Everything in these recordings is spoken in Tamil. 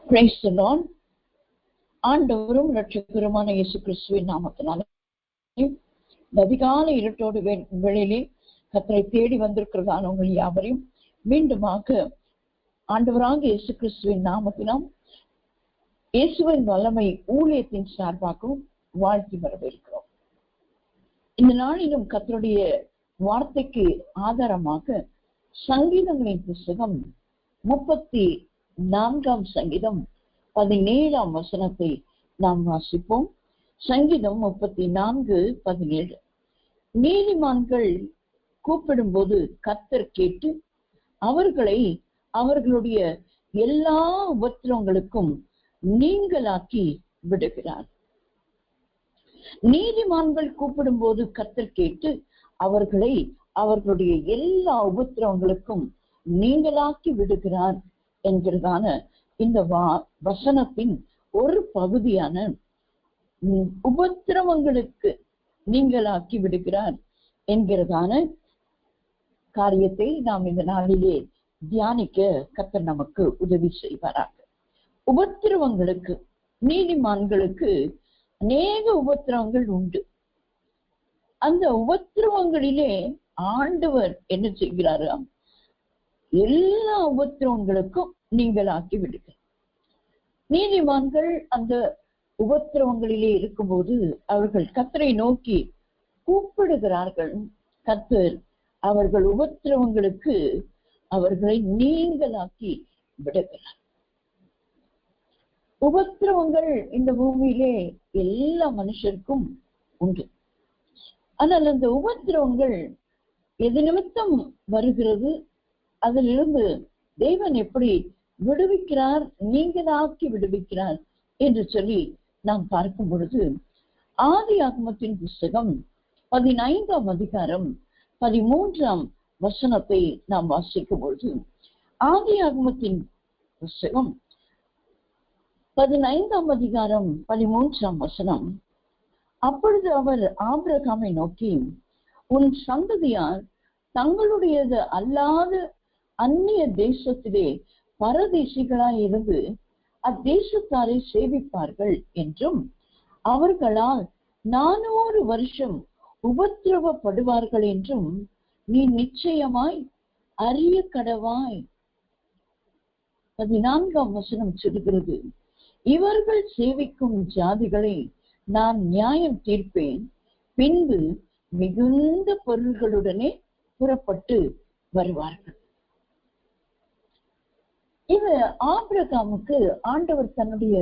Praise the Lord. ஆண்டவரும் இரட்சகருமான இயேசு கிறிஸ்துவின் நாமத்தினாலே அதிகாலை இருட்டோடு வெளியிலே கர்த்தரை தேடி வந்திருக்கிறதான உங்கள் யாவரையும் மீண்டுமாக ஆண்டவராக இயேசு கிறிஸ்துவின் நாமத்தினால் இயேசுவின் வல்லமை ஊழியத்தின் சார்பாகவும் வாழ்த்தி வரவேற்கிறோம். இந்த நாளிலும் கர்த்தருடைய வார்த்தைக்கு ஆதாரமாக சங்கீதங்களின் புஸ்தகம் 34 சங்கீதம் 17 வசனத்தை நாம் வாசிப்போம். சங்கீதம் 34:17. நீதிமான்கள் கூப்பிடும்போது கர்த்தர் கேட்டு அவர்களை அவர்களுடைய எல்லா உபத்திரவங்களுக்கும் நீங்களாக்கி விடுகிறார். நீதிமான்கள் கூப்பிடும்போது கர்த்தர் கேட்டு அவர்களை அவர்களுடைய எல்லா உபத்திரவங்களுக்கும் நீங்களாக்கி விடுகிறார் என்கிறதான இந்த வசனத்தின் ஒரு பகுதியான உபத்திரவங்களுக்கு நீங்களாக்கி விடுகிறார் என்கிறதான காரியத்தை நாம் இந்த நாளிலே தியானிக்க கர்த்தர் நமக்கு உதவி செய்வாராக. உபத்திரவங்களுக்கு, நீதிமான்களுக்கு அநேக உபத்திரவங்கள் உண்டு. அந்த உபத்திரவங்களிலே ஆண்டவர் என்ன செய்கிறாரா, எல்லா உபத்திரவங்களுக்கும் நீங்களாக்கி விடுகிறார். நீதிமான்கள் அந்த உபத்திரவங்களிலே இருக்கும்போது அவர்கள் கர்த்தரை நோக்கி கூப்பிடுகிறார்கள். கர்த்தர் அவர்கள் உபத்திரவங்களுக்கு அவர்களை நீங்களாக்கி விடுகிறார். உபத்திரவங்கள் இந்த பூமியிலே எல்லா மனுஷருக்கும் உண்டு. ஆனால் அந்த உபத்திரவங்கள் எது நிமித்தம் வருகிறது, அதிலிருந்து தேவன் எப்படி விடுவிக்கிறார், நீங்களாக்கி விடுவிக்கிறார் என்று சொல்லி நாம் பார்க்கும் பொழுது ஆதியாகமத்தின் புஸ்தகம் 15 அதிகாரம் 13 வசனத்தை நாம் வாசிக்கும் பொழுது, ஆதியாகமத்தின் புஸ்தகம் 15 அதிகாரம் 13 வசனம், அப்பொழுது அவர் ஆபிரகாமை நோக்கி, உன் சந்ததியார் தங்களுடையது அல்லாத அந்நிய தேசத்திலே பரதேசிகளாய் இருந்து அத்தேசத்தாரை சேவிப்பார்கள் என்றும் அவர்களால் 400 வருஷம் உபத்திரவப்படுவார்கள் என்றும் நீ நிச்சயமாய் அறிய கடவாய். 14 வசனம் சொல்கிறது, இவர்கள் சேவிக்கும் ஜாதிகளை நான் நியாயம் தீர்ப்பேன், பின்பு மிகுந்த பொருள்களுடனே புறப்பட்டு வருவார்கள். இது ஆபிரகாமுக்கு ஆண்டவர் தன்னுடைய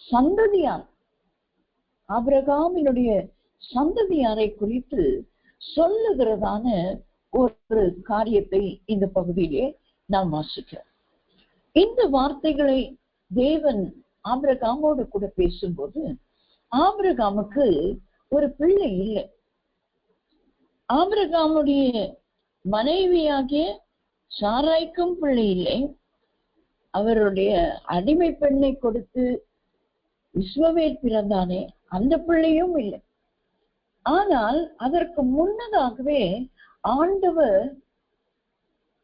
சந்ததியார், ஆபிரகாமினுடைய சந்ததியாரை குறித்து சொல்லுகிறதான ஒரு காரியத்தை இந்த பகுதியிலே நாம் வாசிக்கிறோம். இந்த வார்த்தைகளை தேவன் ஆபிரகாமோடு கூட பேசும்போது ஆபிரகாமுக்கு ஒரு பிள்ளை இல்லை. ஆபிரகாமுடைய மனைவியாகிய சாராய்க்கும் பிள்ளை இல்லை. அவருடைய அடிமை பெண்ணை கொடுத்து இஸ்மவேல் பிறந்தானே, அந்த பிள்ளையும் இல்லை. ஆனால் அதற்கு முன்னதாகவே ஆண்டவர்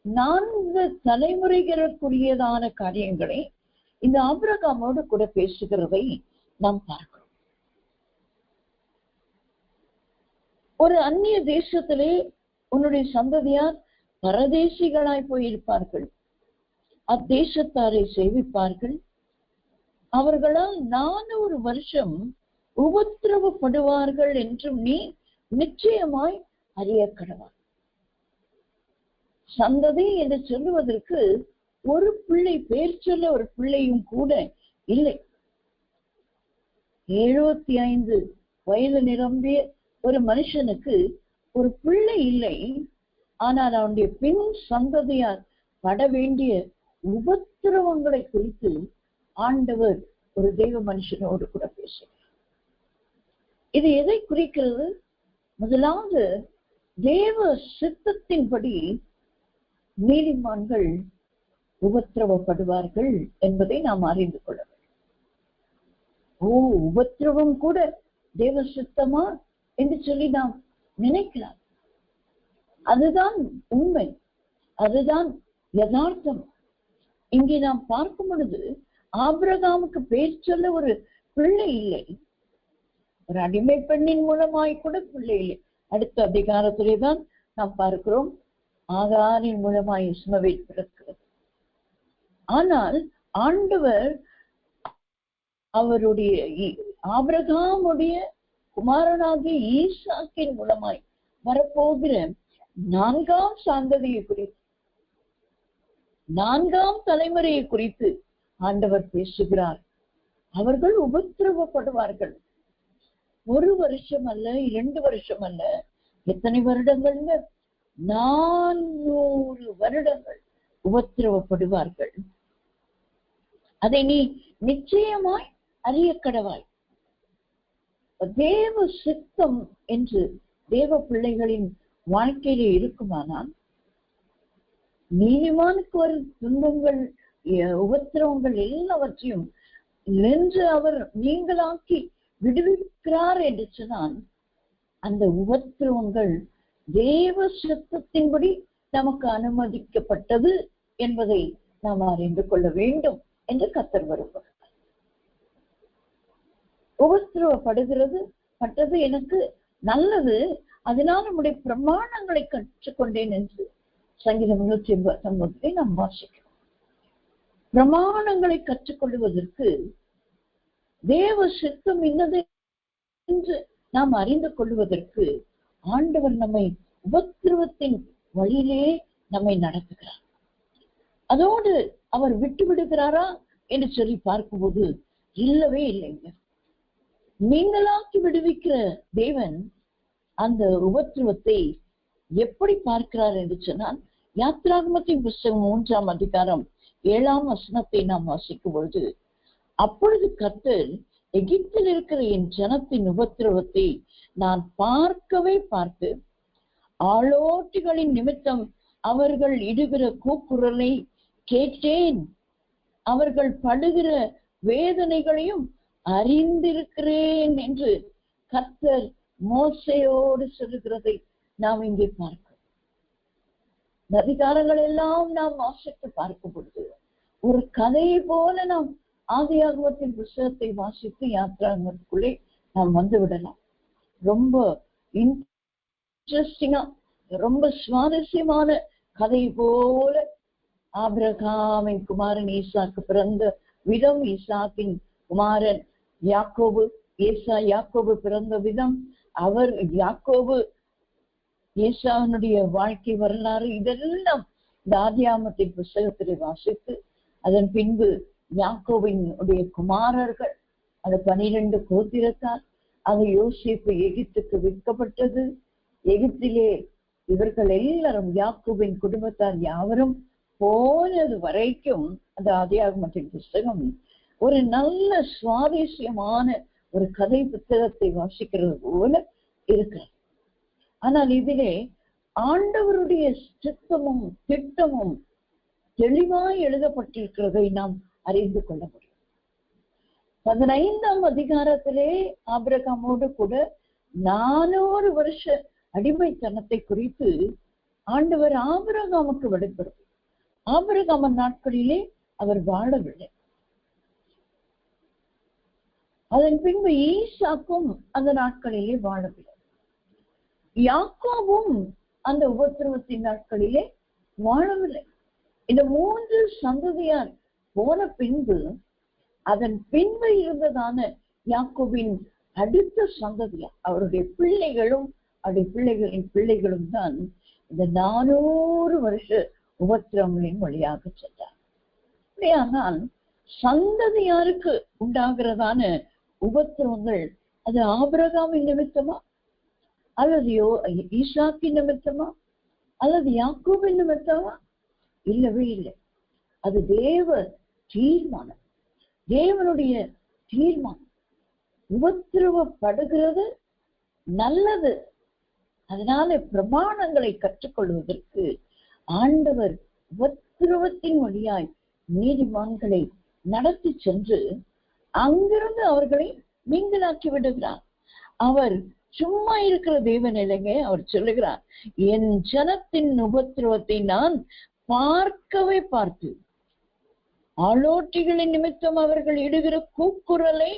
4 தலைமுறைகளுக்குரியதான காரியங்களை இந்த ஆபிரகாமோடு கூட பேசுகிறதை நாம் பார்க்கிறோம். ஒரு அந்நிய தேசத்திலே உன்னுடைய சந்ததியார் பரதேசிகளாய் போயிருப்பார்கள், அத்தேசத்தாரை சேவிப்பார்கள், அவர்களால் 400 வருஷம் உபத்திரவப்படுவார்கள் என்றும் நீ நிச்சயமாய் அறிய கடவாய். சந்ததி என்று சொல்லுவதற்கு ஒரு பிள்ளை, பேர் சொல்ல ஒரு பிள்ளையும் கூட இல்லை. 75 வயது நிரம்பிய ஒரு மனுஷனுக்கு ஒரு பிள்ளை இல்லை. ஆனால் அவனுடைய பின் சந்ததியார் பட வேண்டிய உபத்திரவங்களை குறித்து ஆண்டவர் ஒரு தெய்வ மனுஷனோடு கூட பேசுகிறார். இது எதை குறிக்கிறது? முதலாவது, தேவ சித்தத்தின்படி நீதிமான்கள் உபத்திரவப்படுவார்கள் என்பதை நாம் அறிந்து கொள்ள வேண்டும். உபத்திரவம் கூட தேவ சித்தமா என்று சொல்லி நாம் நினைக்கலாம். அதுதான் உண்மை, அதுதான் யதார்த்தம். இங்கே நாம் பார்க்கும் பொழுது ஆபிரகாமுக்கு பேர் சொல்ல ஒரு பிள்ளை இல்லை, ஒரு அடிமை பெண்ணின் மூலமாய் கூட பிள்ளை இல்லை. அடுத்த அதிகாரத்திலே தான் நாம் பார்க்கிறோம், ஆகாரின் மூலமாய் இஸ்மவேல் பிறக்கிறது. ஆனால் ஆண்டவர் அவருடைய ஆபிரகாமுடைய குமாரனாகிய ஈசாக்கின் மூலமாய் வரப்போகிற 4ஆம் சந்ததியை குறித்து, 4ஆம் தலைமுறையை குறித்து ஆண்டவர் பேசுகிறார். அவர்கள் உபத்திரவப்படுவார்கள். 1 வருஷம் அல்ல, 2 வருஷம் அல்ல, எத்தனை வருடங்கள்ங்க? 400 வருடங்கள் உபத்திரவப்படுவார்கள். அதை நீ நிச்சயமாய் அறிய கடவாய். தேவ சித்தம் என்று தேவ பிள்ளைகளின் வாழ்க்கையிலே இருக்குமானால், நீதிமானுக்கு வரும் துன்பங்கள், உபத்திரவங்கள் எல்லாவற்றையும் நின்று அவர் நீங்களாக்கி விடுவிக்கிறார் என்று சொன்னால், அந்த உபத்திரவங்கள் தேவ சித்தத்தின்படி நமக்கு அனுமதிக்கப்பட்டது என்பதை நாம் அறிந்து கொள்ள வேண்டும் என்று கர்த்தர் வருவார். உபத்திரவப்படுகிறது பட்டது எனக்கு நல்லது, அதனால் நம்முடைய பிரமாணங்களை கற்றுக்கொண்டேன் என்று சங்கீதம் 189 நாம் வாசிக்கிறோம். பிரமாணங்களை கற்றுக்கொள்வதற்கு தேவ சித்தம் இன்னது என்று நாம் அறிந்து கொள்வதற்கு ஆண்டவர் நம்மை உபத்திரவத்தின் வழியிலே நம்மை நடத்துகிறார். அதோடு அவர் விட்டு விடுகிறாரா என்று சொல்லி பார்க்கும்போது இல்லவே இல்லைங்க. நீங்களாக்கி விடுவிக்கிற தேவன் அந்த உபத்திரவத்தை எப்படி பார்க்கிறார் என்று சொன்னால், யாத்திராகமத்தின் புத்தகம் 3ஆம் அதிகாரம் 7ஆம் வசனத்தை நாம் வாசிக்கும் பொழுது, அப்பொழுது கர்த்தர் எகிப்தில் இருக்கிற என் ஜனத்தின் உபத்திரவத்தை நான் பார்க்கவே பார்த்து, ஆளோட்டிகளின் நிமித்தம் அவர்கள் இடுகிற கூக்குரலை கேட்டேன், அவர்கள் படுகிற வேதனைகளையும் அறிந்திருக்கிறேன் என்று கர்த்தர் மோசையோடு சொல்லுகிறதை நாம் இங்கே பார்க்கிறோம். அதிகாரங்கள் எல்லாம் நாம் வாசித்து பார்க்கும் பொழுது ஒரு கதையை போல நாம் ஆதியாகமத்தின் புத்தகத்தை வாசித்து யாத்திராகமத்துக்குள்ளே நாம் வந்து விடலாம். ரொம்ப இன்ட்ரெஸ்டிங்கா, ரொம்ப சுவாரஸ்யமான கதை போல ஆபிரகாமின் குமாரன் ஈசாக்கு பிறந்த விதம், ஈசாக்கின் குமாரன் யாக்கோபு, யாக்கோபு பிறந்த விதம், அவர் யாக்கோபு ஏசாவினுடைய வாழ்க்கை வரலாறு, இதெல்லாம் இந்த ஆதியாகமத்தின் புத்தகத்திலே வாசித்து, அதன் பின்பு யாக்கோபின் குமாரர்கள், அந்த 12 கோத்திரத்தார், அது யோசேப்பு எகிப்துக்கு விற்கப்பட்டது. எகிப்திலே இவர்கள் எல்லாரும் யாக்கோபின் குடும்பத்தார் யாவரும் போனது வரைக்கும் அந்த ஆதியாகமத்தின் புத்தகம் ஒரு நல்ல சுவாரஸ்யமான ஒரு கதை புத்தகத்தை வாசிக்கிறது போல இருக்கிறது. ஆனால் இதிலே ஆண்டவருடைய சித்தமும் திட்டமும் தெளிவாய் எழுதப்பட்டிருக்கிறதை நாம் அறிந்து கொள்ள முடியும். 15ஆம் அதிகாரத்திலே ஆபிரகாமோடு கூட 400 வருஷ அடிமைத்தனத்தை குறித்து ஆண்டவர் ஆபிரகாமுக்கு வெளிப்படுத்தும். ஆபிரகாம நாட்களிலே அவர் வாழவில்லை. அதன் பின்பு ஈசாக்கும் அந்த நாட்களிலே வாழவில்லை. யாக்கோபும் அந்த உபத்திரவத்தின் நாட்களிலே வாழவில்லை. இந்த 3 சந்ததியார் போன பின்பு அதன் பின்பு இருந்ததான யாக்கோபின் அடுத்த சந்ததியார், அவருடைய பிள்ளைகளும் அவருடைய பிள்ளைகளின் பிள்ளைகளும் தான் இந்த 400 வருஷ உபத்திரவங்களின் வழியாக சென்றார். அப்படியானால் சந்ததியாருக்கு உண்டாகிறதான உபத்திரவங்கள் அது ஆபிரகாமின் நிமித்தமா, அல்லது ஈசாக்கின் நிமித்தமா, அல்லது யாக்கோபின் நிமித்தமா? இல்லவே இல்லை. அது தேவ தீர்மானம், தேவனுடைய தீர்மானம். உபத்திரவப்படுகிறது நல்லது. அதனால பிரமாணங்களை கற்றுக்கொள்வதற்கு ஆண்டவர் உபத்திரவத்தின் வழியாய் நீதிமான்களை நடத்தி சென்று அங்கிருந்து அவர்களை நீங்களாக்கி விடுகிறார். அவர் சும்மா இருக்கிற தேவன் இல்லைங்க. அவர் சொல்லுகிறார், என் ஜனத்தின் உபத்திரவத்தை நான் பார்க்கவே பார்த்து, ஆளோட்டிகளின் நிமித்தம் அவர்கள் இடுகிற கூக்குரலை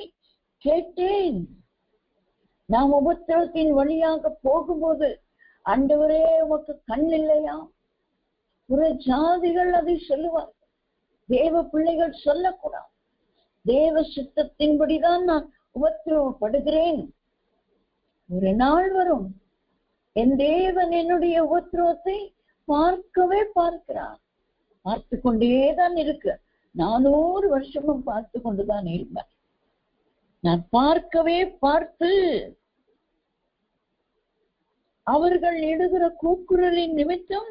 கேட்டேன். நாம் உபத்திரவத்தின் வழியாக போகும்போது, ஆண்டவரே உமக்கு கண் இல்லையா? புற ஜாதிகள் அதை சொல்லுவார். தேவ பிள்ளைகள் சொல்லக்கூடாது. தேவ சித்தத்தின்படிதான் நான் உபத்திரவப்படுகிறேன். ஒரு நாள் வரும், என் தேவன் என்னுடைய உபத்திரவத்தை பார்க்கவே பார்க்கிறார். பார்த்து கொண்டேதான் இருக்கு. 400 வருஷமும் பார்த்து கொண்டுதான் இருப்பார். நான் பார்க்கவே பார்த்து அவர்கள் இடுகிற கூக்குரலின் நிமித்தம்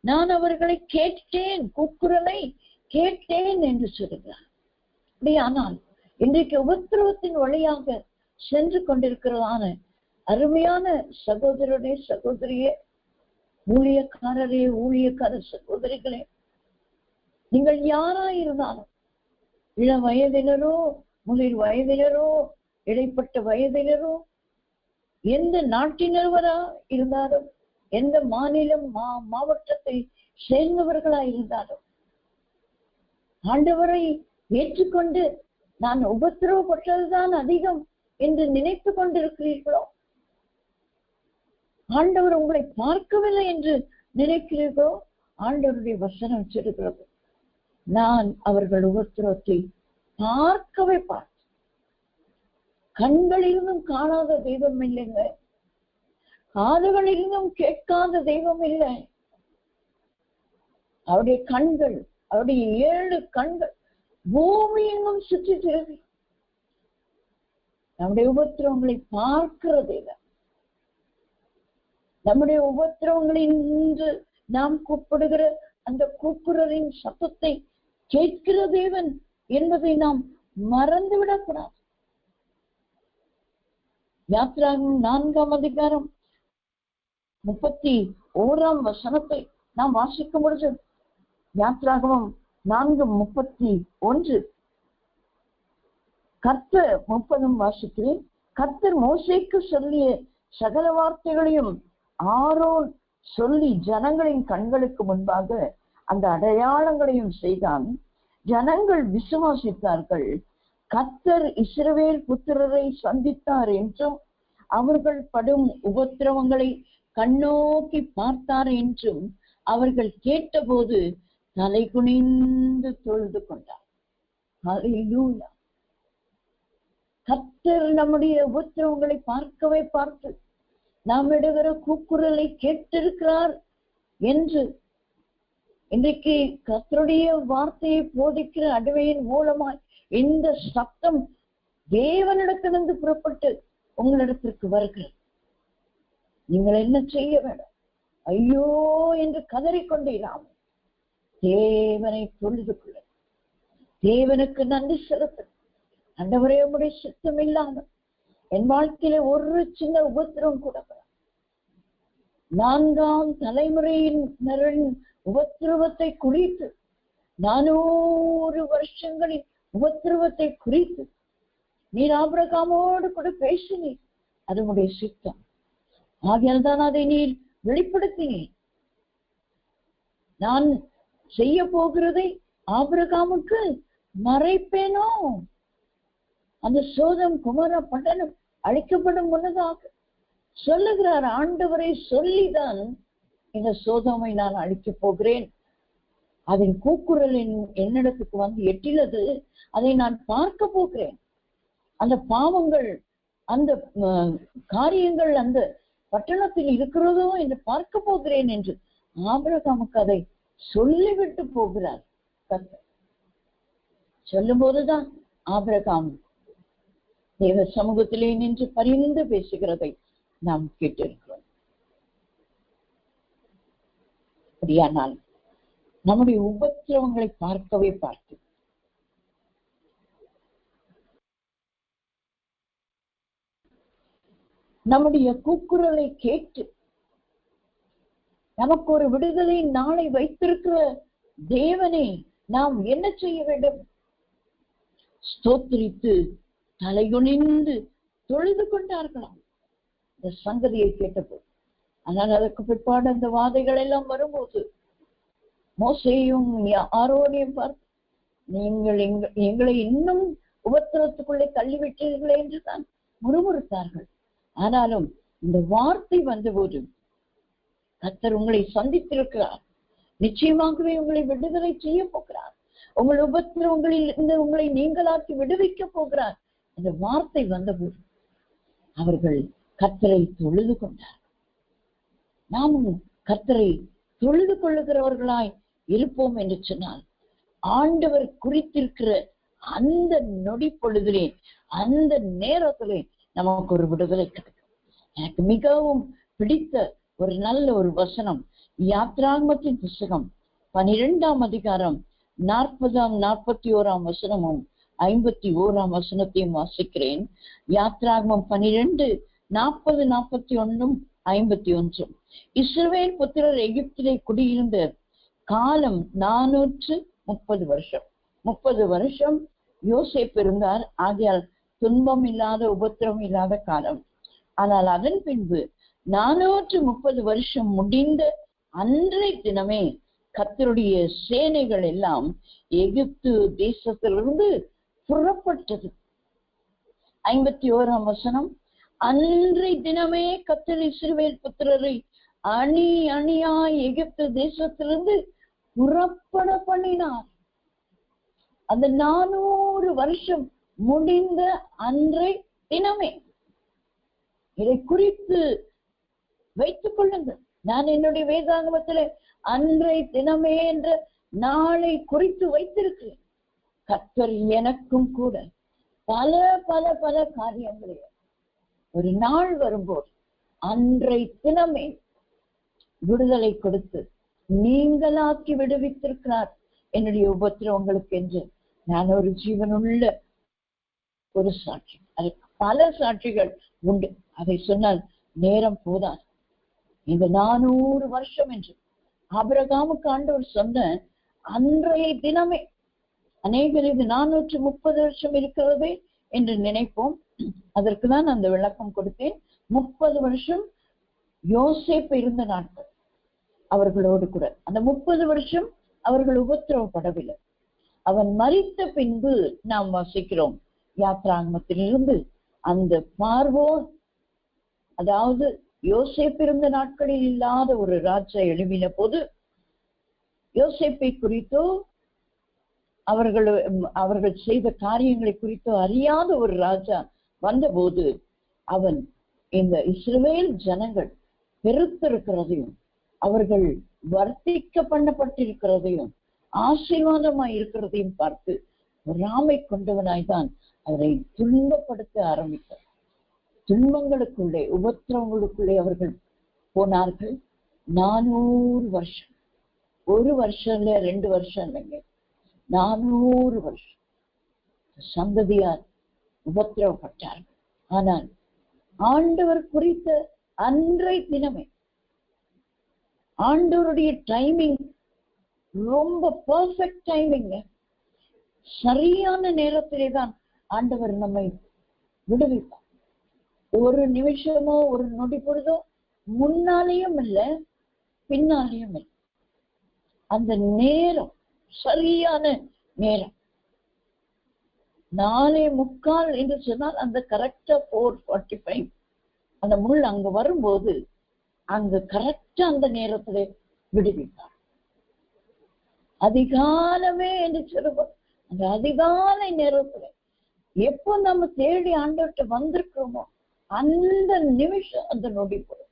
நான் அவர்களை கேட்டேன், கூக்குரலை கேட்டேன் என்று சொல்கிறார். அப்படியானால் இன்றைக்கு உபத்திரவத்தின் வழியாக சென்று கொண்டிருக்கிறதான அருமையான சகோதரனே, சகோதரியே, ஊழியக்காரரே, ஊழியக்கார சகோதரிகளே, நீங்கள் யாராயிருந்தாலும், இள வயதினரோ, முதிர் வயதினரோ, இடைப்பட்ட வயதினரோ, எந்த நாட்டினவரா இருந்தாலும், எந்த மாநிலம் மாவட்டத்தை சேர்ந்தவர்களா இருந்தாலும், ஆண்டவரை ஏற்றுக்கொண்டு நான் உபத்திரவப்பட்டதுதான் அதிகம் என்று நினைத்து கொண்டிருக்கிறீர்களோ, ஆண்டவர் உங்களை பார்க்கவில்லை என்று நினைக்கிறீர்களோ, ஆண்டவருடைய வசனம் சொல்கிறது, நான் அவர்கள் உபத்திரவத்தை பார்க்கவே பார்த்தேன். கண்களிலிருந்தும் காணாத தெய்வம் இல்லைங்க, காதுகளிலிருந்தும் கேட்காத தெய்வம் இல்லை. அவருடைய கண்கள், அவருடைய 7 கண்கள் பூமி எங்கும் சுற்றி திரிவி நம்முடைய உபத்திரவங்களை பார்க்கிற தெய்வம். நம்முடைய உபத்திரவங்களின் நாம் கூப்பிடுகிற அந்த கூக்குரலின் சத்தத்தை கேட்கிற தேவன் என்பதை நாம் மறந்துவிடக்கூடாது. யாத்திராகமம் 4ஆம் அதிகாரம் 31ஆம் வசனத்தை நாம் வாசிக்கும் பொழுது, யாத்திராகமம் 4:31, கர்த்தர் 30 வாசிக்கிறேன். கர்த்தர் மோசேக்கு சொல்லிய சகல வார்த்தைகளையும் ஆரோன் சொல்லி ஜனங்களின் கண்களுக்கு முன்பாக அந்த அடையாளங்களையும் செய்தான். ஜனங்கள் விசுவாசித்தார்கள். கர்த்தர் இஸ்ரவேல் புத்திரரை சந்தித்தார் என்றும் அவர்கள் படும் உபத்திரவங்களை கண்ணோக்கி பார்த்தார் என்றும் அவர்கள் கேட்டபோது தலை குனிந்து தொழுது கொண்டார். ஹல்லேலூயா. கர்த்தர் நம்முடைய உபத்திரவங்களை பார்க்கவே பார்த்து நாம் இடுகிற கூக்குரலை கேட்டிருக்கிறார் என்று இன்றைக்கு கர்த்தருடைய வார்த்தையை போதிக்கிற அடிமையின் மூலமாய் இந்த சத்தம் தேவனிடத்திலிருந்து புறப்பட்டு உங்களிடத்திற்கு வருகிறது. நீங்கள் என்ன செய்ய வேண்டும்? ஐயோ என்று கதறிக்கொண்டீராம். தேவனை தொழுது கொள்ள, தேவனுக்கு நன்றி செலுத்த. ஆண்டவரே, உம்முடைய சித்தம் இல்லாமல் என் வாழ்க்கையில ஒரு சின்ன உபத்திரவம் கூட 4ஆம் தலைமுறையினரின் உபத்திரவத்தை குறித்து, 400 வருஷங்களின் உபத்திரவத்தை குறித்து நீர் ஆபிரகாமோடு கூட பேசினீர். அது உடைய சித்தம். ஆகையால் தான் அதை நீர் வெளிப்படுத்தினீர். நான் செய்ய போகிறதை ஆபிரகாமுக்கு மறைப்பேனோ? அந்த சோதம் குமார பட்டணம் அழிக்கப்படும் முன்னதாக சொல்லுகிறார். ஆண்டவரை சொல்லிதான் இந்த சோதமை நான் அழிக்கப் போகிறேன். அதன் கூக்குரல் என்னிடத்துக்கு வந்து எட்டினது, அதை நான் பார்க்க போகிறேன். அந்த பாவங்கள், அந்த காரியங்கள் அந்த பட்டணத்தில் இருக்கிறதோ என்று பார்க்க போகிறேன் என்று ஆபிரகாமுக்கு அதை சொல்லிவிட்டு போகிறார். சொல்லும் போதுதான் ஆபிரகாம் தேவ சமூகத்திலே நின்று பரிந்து பேசுகிறதை நாம் கேட்டிருக்கிறோம். அப்படியானால் நம்முடைய உபத்திரவங்களை பார்க்கவே பார்த்து நம்முடைய கூக்குரலை கேட்டு நமக்கு ஒரு விடுதலை நாளை வைத்திருக்கிற தேவனை நாம் என்ன செய்ய வேண்டும்? ஸ்தோத்திரித்து தலைகுனிந்து தொழுது கொண்டார்களாம் இந்த சங்கதியை கேட்டபோது. ஆனால் அதற்கு பிற்பாடு அந்த வாதைகள் எல்லாம் வரும்போது மோசேயும் ஆரோனையும் பார்த்து நீங்கள் எங்களை இன்னும் உபத்திரத்துக்குள்ளே தள்ளிவிட்டீர்களே என்றுதான் முறுமுறுத்தார்கள். ஆனாலும் இந்த வார்த்தை வந்தபோது கர்த்தர் உங்களை சந்தித்திருக்கிறார், நிச்சயமாகவே உங்களை விடுதலை செய்ய போகிறார், உங்கள் உபத்திரவங்களில் இருந்து உங்களை நீங்களாக்கி விடுவிக்க போகிறார். இந்த வார்த்தை வந்தபோது அவர்கள் கர்த்தரை தொழுது கொண்டார். நாமும் கர்த்தரை தொழுது கொள்ளுகிறவர்களாய் இருப்போம் என்று சொன்னால் ஆண்டவர் குறித்திருக்கிற அந்த நொடி பொழுதிலே, அந்த நேரத்திலே நமக்கு ஒரு விடுதலை கிடைக்கும். எனக்கு மிகவும் பிடித்த ஒரு நல்ல ஒரு வசனம் யாத்ராகமத்தின் புஸ்தகம் 12ஆம் அதிகாரம் 40ஆம் 41ஆம் வசனமும் 51ஆம் வசனத்தையும் வாசிக்கிறேன். யாத்ராகமம் 12 40 41 51. இஸ்ரவேல் புத்திரர் எகிப்திலே குடியிருந்த காலம் 430 வருஷம். 30 வருஷம் யோசேப்பு இருந்தார். ஆகையால் துன்பம் இல்லாத உபத்திரம் இல்லாத காலம். ஆனால் அதன் பின்பு 430 வருஷம் முடிந்த அன்றைய தினமே கர்த்தருடைய சேனைகள் எல்லாம் எகிப்து தேசத்திலிருந்து புறப்பட்டது. 51ஆம் வசனம், அன்றைய தினமே கர்த்தர் இஸ்ரவேல் புத்திரரை அணி அணியாய் எகிப்து தேசத்திலிருந்து புறப்பட பண்ணினார். அந்த 400 வருஷம் முடிந்த அன்றைய தினமே. இதை குறித்து வைத்துக் கொள்ளுங்கள். நான் என்னுடைய வேதாகமத்துல அன்றைய தினமே என்ற நாளை குறித்து வைத்திருக்கிறேன். கர்த்தர் எனக்கும் கூட பல பல பல காரியங்களே ஒரு நாள் வரும்போது அன்றைய தினமே விடுதலை கொடுத்து நீங்களாக்கி விடுவித்திருக்கிறார் என்னுடைய உபத்திரவங்களுக்கு என்று நான் ஒரு ஜீவனுள்ள ஒரு சாட்சி. அதுக்கு பல சாட்சிகள் உண்டு. அதை சொன்னால் நேரம் போதாது. இந்த 400 வருஷம் என்று ஆபிரகாமுக்கு ஆண்டவர் சொன்ன அன்றைய தினமே. அநேகர் இது 430 வருஷம் இருக்கிறதே என்று நினைப்போம். அதற்குதான் அந்த விளக்கம் கொடுத்தேன். 30 வருஷம் யோசேப்பு இருந்த நாட்கள் அவர்களோடு கூட. அந்த 30 வருஷம் அவர்கள் உபத்திரவப்படவில்லை. அவன் மரித்த பின்பு நாம் வாசிக்கிறோம் யாத்ராகமத்திலிருந்து அந்த பார்வோன், அதாவது யோசேப்பு இருந்த நாட்களில் இல்லாத ஒரு ராஜா எழுப்பின போது யோசேப்பை குறித்தோ அவர்கள் செய்த காரியங்களை குறித்தோ அறியாத ஒரு ராஜா வந்தபோது அவன் இந்த இஸ்ரவேல் ஜனங்கள் பெருத்திருக்கிறதையும் அவர்கள் வர்த்திக்க பண்ணப்பட்டிருக்கிறதையும் ஆசீர்வாதமாய் இருக்கிறதையும் பார்த்து பொறாமை கொண்டவனாய்தான் அவரை துன்பப்படுத்த ஆரம்பித்தார். துன்பங்களுக்குள்ளே உபத்திரவங்களுக்குள்ளே அவர்கள் போனார்கள். 400 வருஷம். ஒரு வருஷம் இல்ல, 2 வருஷம் இல்லைங்க, 400 வருஷம் சந்ததியார் உபத்திரவப்பட்டார்கள். ஆனால் ஆண்டவர் குறித்த அன்றைய தினமே ஆண்டவருடைய டைமிங் ரொம்ப பர்ஃபெக்ட் டைமிங். சரியான நேரத்திலே தான் ஆண்டவர் நம்மை விடுவிப்பார். ஒரு நிமிஷமோ ஒரு நொடி பொழுதோ முன்னாலேயும் இல்லை பின்னாலேயும் இல்லை. அந்த நேரம் சரியான நேரம் 4:45 என்று சொன்னால் அந்த கரெக்டா 4:45 அந்த முள் அங்க வரும்போது அங்க கரெக்டா அந்த நேரத்துல விடுவிப்பார். அதிகாலமே என்று சொல்லுவோம். அந்த அதிகாலை நேரத்துல எப்போ நம்ம தேடி ஆண்டவர்கிட்ட வந்திருக்கிறோமோ அந்த நிமிஷம் அந்த நொடி போடும்.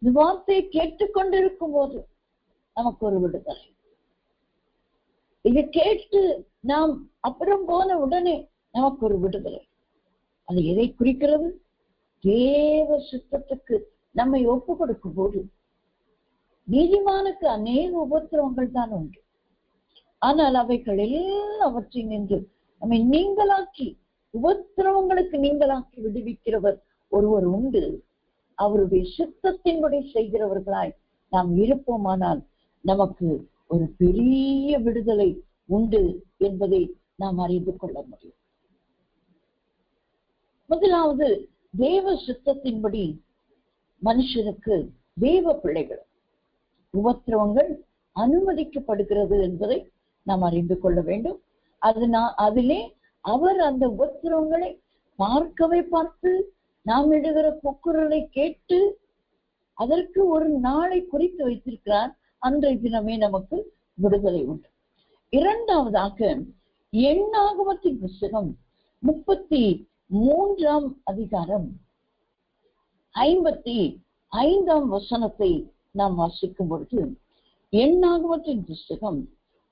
இந்த வார்த்தையை கேட்டுக்கொண்டிருக்கும் போது நமக்கு ஒரு விடுதலை. இதை கேட்டு நாம் அப்புறம் போன உடனே நமக்கு ஒரு விடுதலை. அது எதை குறிக்கிறது? தேவ சித்தத்துக்கு நம்மை ஒப்பு கொடுக்கும் போது நீதிமானுக்கு அநேக உபத்திரவங்கள் தான் உண்டு. ஆனால் அவைகள் எல்லாவற்றையும் நின்று நம்மை நீங்களாக்கி உபத்திரவங்களுக்கு நீங்களாக்கி விடுவிக்கிறவர் ஒருவர் உண்டு. அவருடைய சித்தத்தின்படி செய்கிறவர்களாய் நாம் இருப்போமானால் நமக்கு ஒரு பெரிய விடுதலை உண்டு என்பதை நாம் அறிந்து கொள்ள முடியும். முதலாவது, தேவ சித்தத்தின்படி மனுஷனுக்கு, தேவ பிள்ளைகள் உபத்திரவங்கள் அனுமதிக்கப்படுகிறது என்பதை நாம் அறிந்து கொள்ள வேண்டும். அதிலே அவர் அந்த உபத்திரவங்களை பார்த்து நாம் எழுகிற கூக்குரலை கேட்டு அதற்கு ஒரு நாளை குறித்து வைத்திருக்கிறார். அன்றைய தினமே நமக்கு விடுதலை உண்டு. இரண்டாவதாக எண்ணாகமத்தின் புஸ்தகம் 33 அதிகாரம் 55 வசனத்தை நாம் வாசிக்கும் பொழுது, எண்ணாகமத்தின் புஸ்தகம்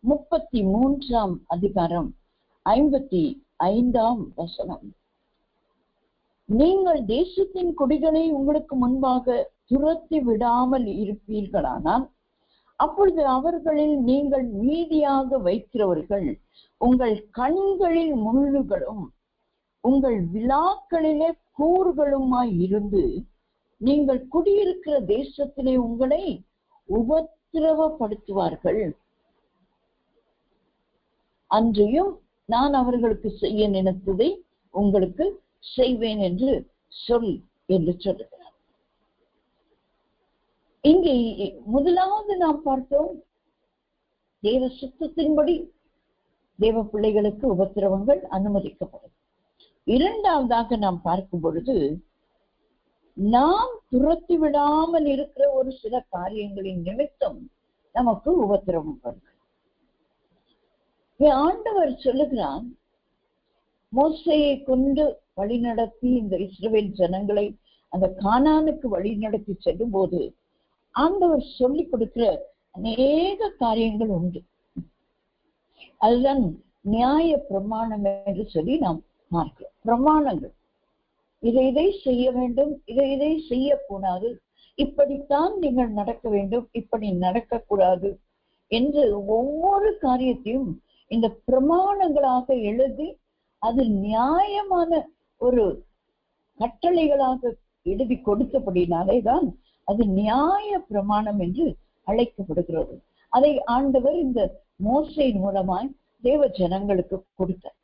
33 அதிகாரம் 55 வசனம், நீங்கள் தேசத்தின் குடிகளை உங்களுக்கு முன்பாக துரத்தி விடாமல் இருப்பீர்களானால் அப்பொழுது அவர்களில் நீங்கள் மீதியாக வைக்கிறவர்கள் உங்கள் கண்களில் முள்ளுகளும் உங்கள் விழாக்களிலே கூறுகளுமாய் இருந்து நீங்கள் குடியிருக்கிற தேசத்திலே உங்களை உபத்திரவப்படுத்துவார்கள். அன்றையும் நான் அவர்களுக்கு செய்ய நினைத்ததை உங்களுக்கு செய்வேன் என்று சொல் என்று சொல்லுகிறார். இங்கே முதலாவது நாம் பார்த்தோம், தேவ சுத்தத்தின்படி தேவ பிள்ளைகளுக்கு உபத்திரவங்கள் அனுமதிக்கப்படும். இரண்டாவதாக நாம் பார்க்கும் பொழுது, நாம் துரத்தி விடாமல் இருக்கிற ஒரு சில காரியங்களின் நிமித்தம் நமக்கு உபத்திரவம் வருகிறது. ஆண்டவர் சொல்லுகிறான், மோசேயை கொண்டு வழிநடத்தி இந்த இஸ்ரவேல் ஜனங்களை அந்த கானானுக்கு வழி நடத்தி செல்லும் போது ஆண்டவர் சொல்லிக் கொடுக்கிற அநேக காரியங்கள் உண்டு. அதுதான் நியாய பிரமாணம் என்று சொல்லி நாம் பார்க்கிறோம். பிரமாணங்கள், இதை செய்ய வேண்டும், இதை செய்யக்கூடாது, இப்படித்தான் நீங்கள் நடக்க வேண்டும், இப்படி நடக்கக்கூடாது என்று ஒவ்வொரு காரியத்தையும் இந்த பிரமாணங்களாக எழுதி அது நியாயமான ஒரு கட்டளைகளாக எழுதி கொடுத்தபடினாலே தான் அது நியாய பிரமாணம் என்று அழைக்கப்படுகிறது. அதை ஆண்டவர் இந்த மோசேயின் மூலமாய் தேவ ஜனங்களுக்கு கொடுத்தார்.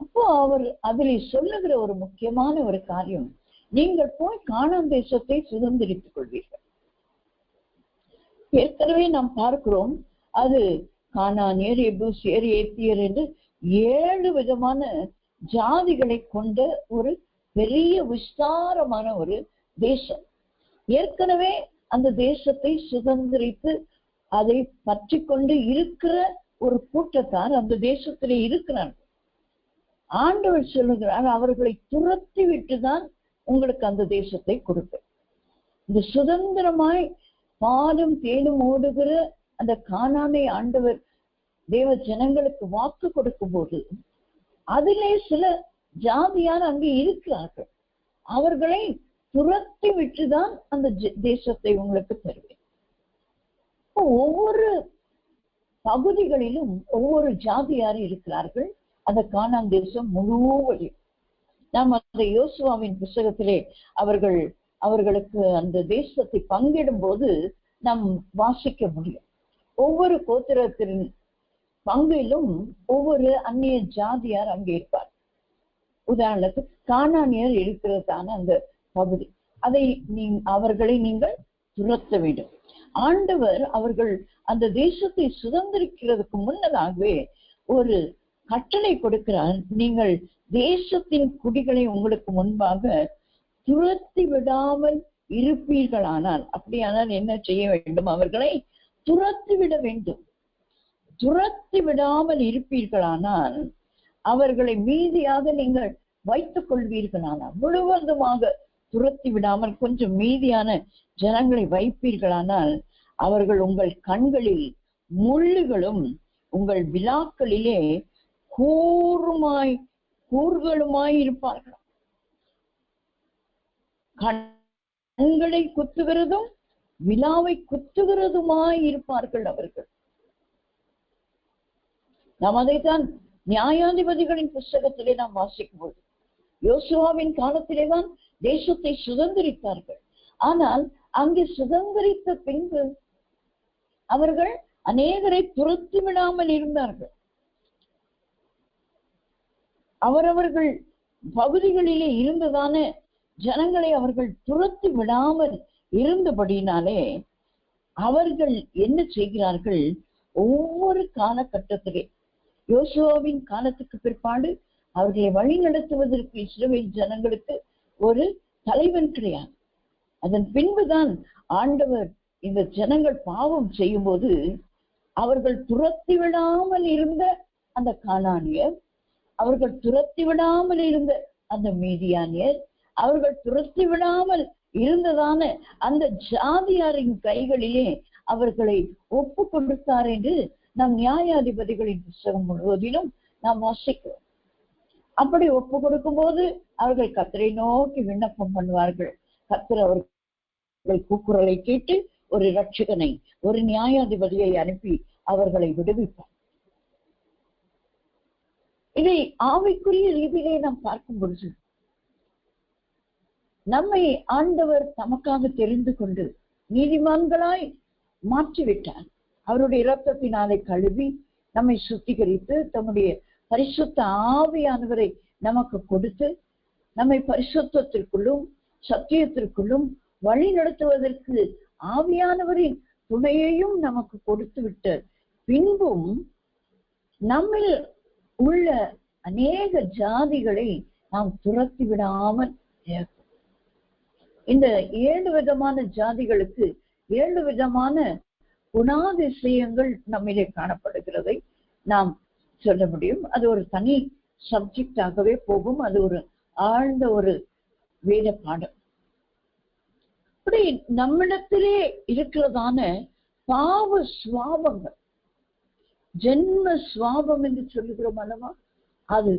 அப்போ அவர் அதில் சொல்லுகிற ஒரு முக்கியமான ஒரு காரியம், நீங்கள் போய் கானான் தேசத்தை சுதந்திரித்துக் கொள்வீர்கள். ஏற்கனவே நாம் பார்க்கிறோம், அது கானானியர், எபூசியர், ஏத்தியர் என்று 7 விதமான ஜாதிகளை கொண்ட ஒரு பெரிய விஸ்தாரமான ஒரு தேசம். ஏற்கனவே அந்த தேசத்தை சுதந்திரித்து அதை பற்றி கொண்டு இருக்கிற ஒரு கூட்டத்தார் அந்த தேசத்திலே இருக்கிறார்கள். ஆண்டவர் சொல்லுகிறார், அவர்களை துரத்தி விட்டுதான் உங்களுக்கு அந்த தேசத்தை கொடுப்பேன். இந்த சுதந்திரமாய் பாலும் தேனும் ஓடுகிற அந்த கானானை ஆண்டவர் தேவ ஜனங்களுக்கு வாக்கு கொடுக்கும் போது அதிலே சில ஜாதியார் அங்கே இருக்கிறார்கள். அவர்களை துரத்தி விட்டுதான் அந்த தேசத்தை உங்களுக்கு தருவேன். ஒவ்வொரு பகுதிகளிலும் ஒவ்வொரு ஜாதியார் இருக்கிறார்கள் அந்த கானான் தேசம் முழுவதும். நாம் அந்த யோசுவாவின் புஸ்தகத்திலே அவர்களுக்கு அந்த தேசத்தை பங்கிடும் போது நாம் வாசிக்க முடியும். ஒவ்வொரு கோத்திரத்தின் பங்கிலும் ஒவ்வொரு அந்நிய ஜாதியார் அங்கே இருப்பார். உதாரணத்துக்கு கானானியர் இருக்கிறதான அந்த பகுதி, அவர்களை நீங்கள் துரத்த வேண்டும். ஆண்டவர் அவர்கள் அந்த தேசத்தை சுதந்திரிக்கிறதுக்கு முன்னதாகவே ஒரு கட்டளை கொடுக்கிறார், நீங்கள் தேசத்தின் குடிகளை உங்களுக்கு முன்பாக துரத்தி விடாமல் இருப்பீர்களானால், அப்படியானால் என்ன செய்ய வேண்டும்? அவர்களை துரத்தி விட வேண்டும். துரத்தி விடாமல் இருப்பீர்களானால் அவர்களை மீதியாக நீங்கள் வைத்துக் கொள்வீர்களானால், முழுவதுமாக துரத்தி விடாமல் கொஞ்சம் மீதியான ஜனங்களை வைப்பீர்களானால் அவர்கள் உங்கள் கண்களில் முள்ளுகளும் உங்கள் விழாக்களிலே கூர்களுமாய் இருப்பார்கள். கண்களை குத்துகிறதும் விழாவை குத்துகிறதுமாய் இருப்பார்கள் அவர்கள். நாம் அதைத்தான் நியாயாதிபதிகளின் புஸ்தகத்திலே நாம் வாசிக்கும் போது யோசுவாவின் காலத்திலேதான் தேசத்தை சுதந்திரித்தார்கள். ஆனால் அங்கு சுதந்திரித்த பின்பு அவர்கள் அநேகரை துரத்தி விடாமல் இருந்தார்கள். அவரவர்கள் பகுதிகளிலே இருந்ததான ஜனங்களை அவர்கள் துரத்தி விடாமல் இருந்தபடினாலே அவர்கள் என்ன செய்கிறார்கள்? ஒவ்வொரு காலகட்டத்திலே யோசுவாவின் காலத்துக்கு பிற்பாடு அவர்களை வழி நடத்துவதற்கு இஸ்ரவேல் ஜனங்களுக்கு ஒரு தலைவன் கிடையாது. அதன் பின்புதான் ஆண்டவர் இந்த ஜனங்கள் பாவம் செய்யும் போது அவர்கள் துரத்தி விடாமல் இருந்த அந்த கானானியர், அவர்கள் துரத்தி விடாமல் இருந்த அந்த மீதியானியர், அவர்கள் துரத்தி விடாமல் இருந்ததான அந்த ஜாதியாரின் கைகளிலே அவர்களை ஒப்பு கொடுத்தார் என்று நாம் நியாயாதிபதிகளின் புத்தகம் முழுவதிலும் நாம் வாசிக்கிறோம். அப்படி ஒப்பு கொடுக்கும் போது அவர்கள் கர்த்தரை நோக்கி விண்ணப்பம் பண்ணுவார்கள். கர்த்தர் அவர்கள் கூக்குரலை கேட்டு ஒரு ரட்சகனை, ஒரு நியாயாதிபதியை அனுப்பி அவர்களை விடுவிப்பார். இதை ஆவிக்குரிய ரீதியிலே நாம் பார்க்கும் பொழுது நம்மை ஆண்டவர் தமக்காக தெரிந்து கொண்டு நீதிமான்களாய் மாற்றிவிட்டார். அவருடைய இரத்தத்தினாலே கழுவி நம்மை சுத்திகரித்து தம்முடைய பரிசுத்த ஆவியானவரை நமக்கு கொடுத்து நம்மை பரிசுத்தத்திற்குள்ளும் சத்தியத்திற்குள்ளும் வழி நடத்துவதற்கு ஆவியானவரின் துணையையும் நமக்கு கொடுத்து விட்ட பின்பும் நம்மில் உள்ள அநேக ஜாதிகளை நாம் துரத்தி விடாமல் இந்த 7 விதமான ஜாதிகளுக்கு 7 விதமான குணாதிசயங்கள் நம்மிலே காணப்படுகிறதை நாம் சொல்ல முடியும். அது ஒரு தனி சப்ஜெக்டாகவே போகும். அது ஒரு ஆழ்ந்த ஒரு வேத பாடம். அப்படி நம்மிடத்திலே இருக்கிறதான பாவ சுவாபங்கள், ஜென்ம சுவாபம் என்று சொல்லுகிறோம் அல்லவா, அது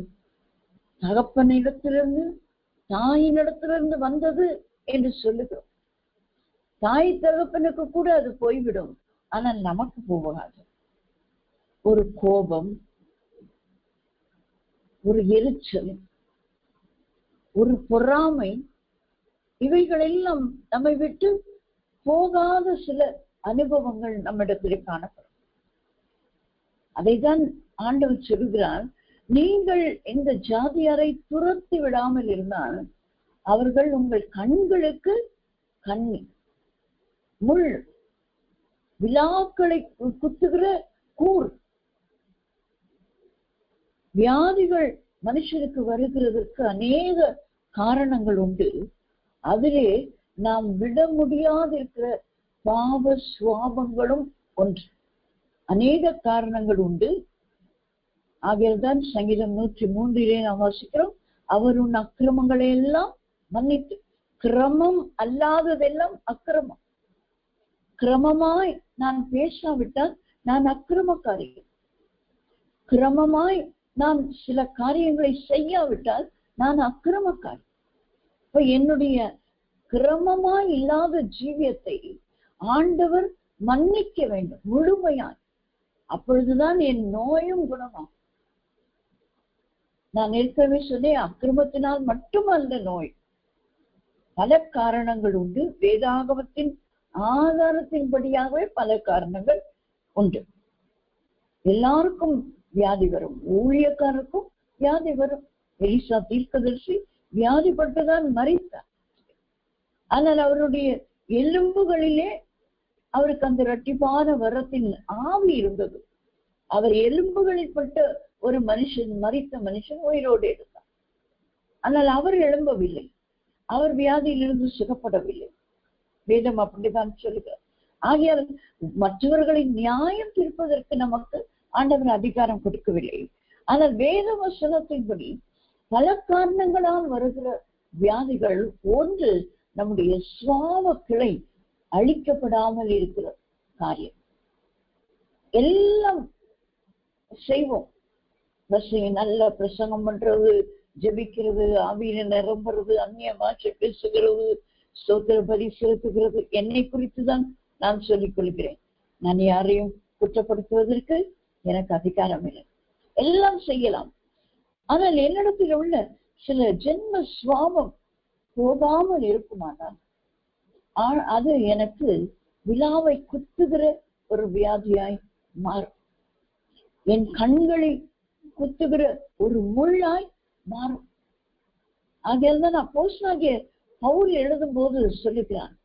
தகப்பனிடத்திலிருந்து தாயினிடத்திலிருந்து வந்தது என்று சொல்லுகிறோம். தாய் தகப்பனுக்கு கூட அது போய்விடும், ஆனால் நமக்கு போகாது. ஒரு கோபம், ஒரு எரிச்சல், ஒரு பொறாமை, இவைகளெல்லாம் நம்மை விட்டு போகாத சில அனுபவங்கள் நம்மிடத்திலே காணப்படும். அதைதான் ஆண்டவர் சொல்கிறார், நீங்கள் இந்த ஜாதியாரை துரத்தி விடாமல் இருந்தால் அவர்கள் உங்கள் கண்களுக்கு கண்ணி, முள், விழாக்களை குத்துகிற கூர். வியாதிகள் மனுஷனுக்கு வருகிறதற்கு அநேக காரணங்கள் உண்டு. அதிலே நாம் விட முடியாதிருக்கிற பாவ சுவாபங்களும் ஒன்று. அநேக காரணங்கள் உண்டு. ஆகியதான் சங்கீதம் 103 நாம் வாசிக்கிறோம், அவர் உன் அக்கிரமங்களை எல்லாம் மன்னித்து. கிரமம் அல்லாததெல்லாம் அக்கிரமம். கிரமமாய் நான் பேசாவிட்டால் நான் அக்கிரமக்காரி. கிரமமாய் நான் சில காரியங்களை செய்யாவிட்டால் நான் அக்கிரமக்காரி. இப்ப என்னுடைய கிரமமாய் இல்லாத ஜீவியத்தை ஆண்டவர் மன்னிக்க வேண்டும் முழுமையாய். அப்பொழுதுதான் என் நோயும் குணமாகும். நான் ஏற்கனவே சொன்னேன், அக்கிரமத்தினால் மட்டுமல்ல நோய், பல காரணங்கள் உண்டு. வேதாகமத்தின் ஆதாரத்தின்படியாகவே பல காரணங்கள் உண்டு. எல்லாருக்கும் வியாதி வரும், ஊழியக்காரருக்கும் வியாதி வரும். எலிசா தீர்க்கதரிசி வியாதிப்பட்டுதான் மரித்தார். ஆனால் அவருடைய எலும்புகளிலே அவருக்கு அந்த இரட்டிப்பான வரத்தின் ஆவி இருந்தது. அவர் எலும்புகளில் பட்ட ஒரு மனுஷன், மரித்த மனுஷன் உயிரோடு இருந்தார். ஆனால் அவர் எழும்பவில்லை, அவர் வியாதியிலிருந்து சுகப்படவில்லை. வேதம் அப்படிதான் சொல்லுகிறார். ஆகையால் மற்றவர்களை நியாயம் தீர்ப்பதற்கு நமக்கு ஆண்டவர் அதிகாரம் கொடுக்கவில்லை. ஆனால் வேத வசனத்தின்படி பல காரணங்களால் வருகிற வியாதிகள், ஒன்று நம்முடைய சுவாப கிளை அழிக்கப்படாமல் இருக்கிற காரியம். எல்லாம் செய்வோம், நல்ல பிரசங்கம் பண்றது, ஜெபிக்கிறது, ஆவியில நிரம்புறது, அந்நிய பாஷை பேசுகிறது, ஸ்தோத்திர பலி செலுத்துகிறது. என்னை குறித்துதான் நான் சொல்லிக் கொள்கிறேன். நான் யாரையும் குற்றப்படுத்துவதற்கு எனக்கு அதிகாரம் இல்லை. எல்லாம் செய்யலாம். ஆனால் என்னிடத்தில் உள்ள சில ஜென்ம சுவாபம் போகாமல் இருக்குமானால் அது எனக்கு விழாவை குத்துகிற ஒரு வியாதியாய் மாறும். என் கண்களை குத்துகிற ஒரு முள்ளாய் மாறும். ஆகையால்தான் அப்போஸ்தலனாகிய பவுல் எழுதும் போது சொல்லுகிறான்,